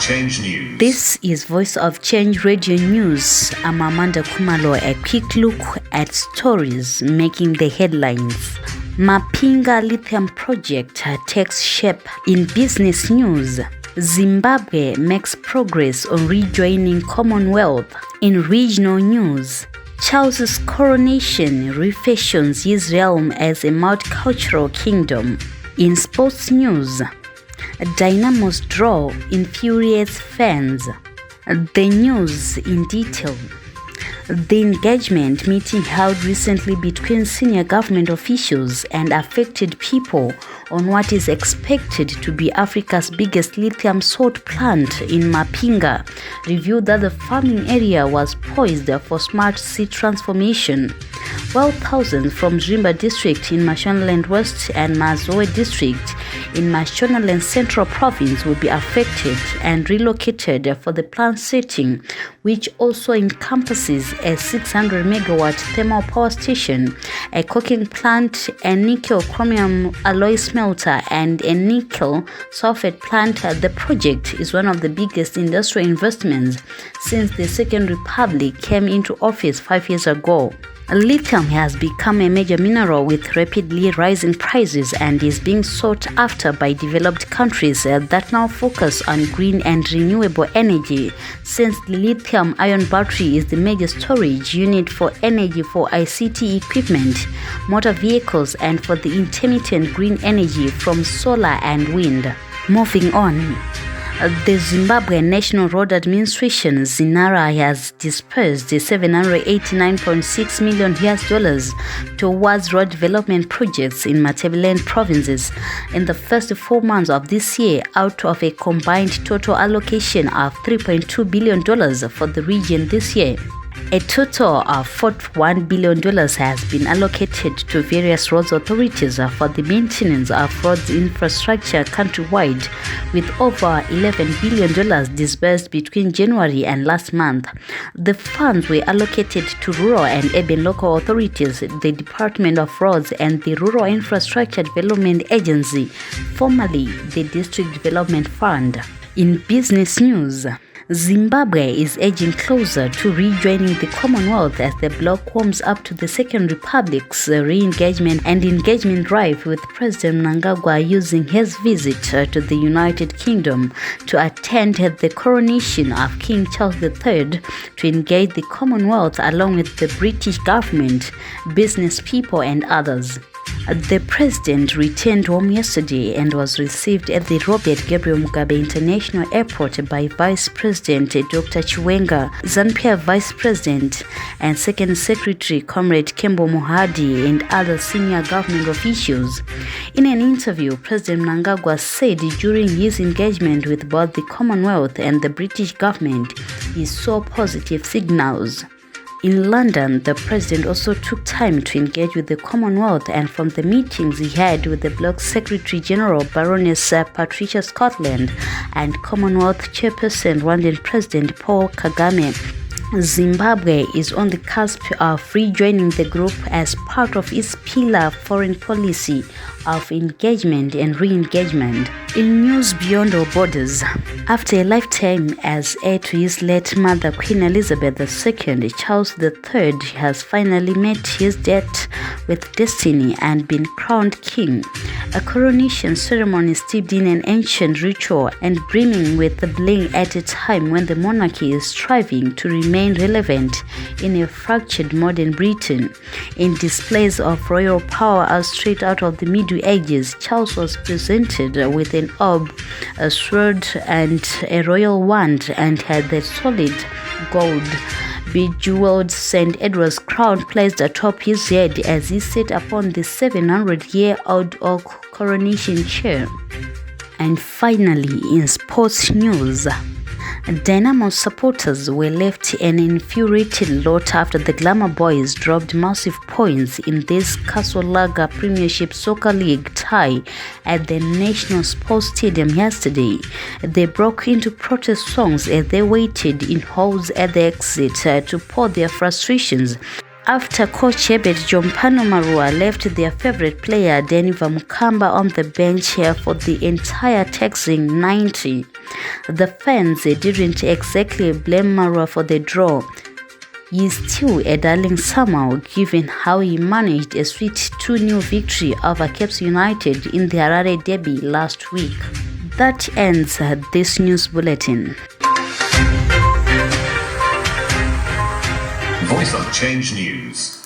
Change News. This is Voice of Change Radio News. I'm Amanda Kumalo. A quick look at stories making the headlines. Mapinga Lithium project takes shape in business news. Zimbabwe makes progress on rejoining Commonwealth. In regional news, Charles's coronation refashions his realm as a multicultural kingdom. In sports news, Dynamos draw infuriates fans. The news in detail. The engagement meeting held recently between senior government officials and affected people on what is expected to be Africa's biggest lithium salt plant in Mapinga revealed that the farming area was poised for smart seed transformation, while thousands from Zimbabwe district in Mashonaland West and Mazoe district in Mashonaland Central province will be affected and relocated for the plant setting, which also encompasses a 600 megawatt thermal power station, a coking plant, a nickel chromium alloy smelter, and a nickel sulfate plant. The project is one of the biggest industrial investments since the Second Republic came into office 5 years ago. Lithium has become a major mineral with rapidly rising prices and is being sought after by developed countries that now focus on green and renewable energy, since the lithium-ion battery is the major storage unit for energy for ICT equipment, motor vehicles, and for the intermittent green energy from solar and wind. Moving on. The Zimbabwe National Road Administration, ZINARA, has dispersed $789.6 million towards road development projects in Matabeleland provinces in the first 4 months of this year, out of a combined total allocation of $3.2 billion for the region this year. A total of $41 billion has been allocated to various roads authorities for the maintenance of roads infrastructure countrywide, with over $11 billion disbursed between January and last month. The funds were allocated to rural and urban local authorities, the Department of Roads, and the Rural Infrastructure Development Agency, formerly the District Development Fund. In business news, Zimbabwe is edging closer to rejoining the Commonwealth as the bloc warms up to the Second Republic's re-engagement and engagement drive, with President Mnangagwa using his visit to the United Kingdom to attend the coronation of King Charles III to engage the Commonwealth along with the British government, business people, and others. The president returned home yesterday and was received at the Robert Gabriel Mugabe International Airport by Vice President Dr. Chiwenga, ZANU-PF Vice President and Second Secretary Comrade Kembo Mohadi, and other senior government officials. In an interview, President Mnangagwa said during his engagement with both the Commonwealth and the British government, he saw positive signals. In London, the president also took time to engage with the Commonwealth, and from the meetings he had with the bloc Secretary General Baroness Patricia Scotland and Commonwealth Chairperson Rwandan President Paul Kagame, Zimbabwe is on the cusp of rejoining the group as part of its pillar foreign policy of engagement and re-engagement. In news beyond our borders, after a lifetime as heir to his late mother Queen Elizabeth II, Charles III has finally met his death with destiny and been crowned king. A coronation ceremony steeped in an ancient ritual and brimming with the bling at a time when the monarchy is striving to remain relevant in a fractured modern Britain. In displays of royal power as straight out of the Middle Ages, Charles was presented with an orb, a sword, and a royal wand, and had the solid gold bejeweled St. Edward's crown placed atop his head as he sat upon the 700-year-old oak coronation chair. And finally, in sports news, Dynamos supporters were left an infuriated lot after the Glamour Boys dropped massive points in this Casolaga Premiership Soccer League tie at the National Sports Stadium yesterday. They broke into protest songs as they waited in halls at the exit to pour their frustrations. After coach Herbert Jompano Marua left their favorite player Deniva Mukamba on the bench for the entire taxing 90, the fans didn't exactly blame Marua for the draw. He's still a darling somehow given how he managed a sweet 2-0 victory over Cape United in the Harare derby last week. That ends this news bulletin. Voice of Change News.